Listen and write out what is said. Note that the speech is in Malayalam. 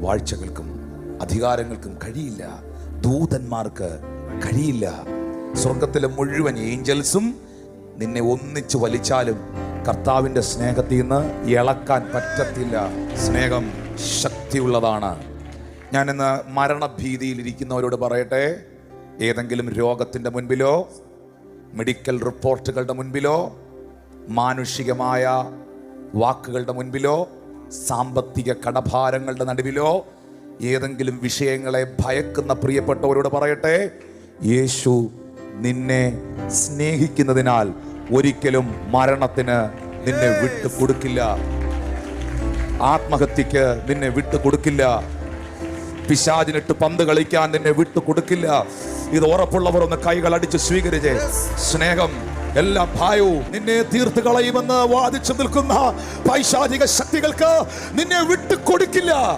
വാഴ്ചകൾക്കും അധികാരങ്ങൾക്കും കഴിയില്ല, ദൂതന്മാർക്ക് കഴിയില്ല. സ്വർഗത്തിലെ മുഴുവൻ ഏഞ്ചൽസും നിന്നെ ഒന്നിച്ചു വലിച്ചാലും കർത്താവിൻ്റെ സ്നേഹത്തിൽ നിന്ന് ഇളക്കാൻ പറ്റത്തില്ല. സ്നേഹം ശക്തിയുള്ളതാണ്. ഞാനിന്ന് മരണഭീതിയിൽ ഇരിക്കുന്നവരോട് പറയട്ടെ, ഏതെങ്കിലും രോഗത്തിൻ്റെ മുൻപിലോ മെഡിക്കൽ റിപ്പോർട്ടുകളുടെ മുൻപിലോ മാനുഷികമായ വാക്കുകളുടെ മുൻപിലോ സാമ്പത്തിക കടഭാരങ്ങളുടെ നടുവിലോ ഏതെങ്കിലും വിഷയങ്ങളെ ഭയക്കുന്ന പ്രിയപ്പെട്ടവരോട് പറയട്ടെ, യേശു നിന്നെ സ്നേഹിക്കുന്നതിനാൽ ഒരിക്കലും മരണത്തിന് നിന്നെ വിട്ടു കൊടുക്കില്ല, ആത്മഹത്യക്ക് നിന്നെ വിട്ടു കൊടുക്കില്ല, പിശാചിനിട്ട് പന്ത് കളിക്കാൻ നിന്നെ വിട്ടു കൊടുക്കില്ല. ഇത് ഉറപ്പുള്ളവർ ഒന്ന് കൈകൾ അടിച്ച് സ്വീകരിച്ചേ. സ്നേഹം എല്ലാ ഭയവും നിന്നെ തീർത്ത് കളയുമെന്ന് വാദിച്ചു നിൽക്കുന്ന പൈശാചിക ശക്തികൾക്ക് നിന്നെ വിട്ടു കൊടുക്കില്ല.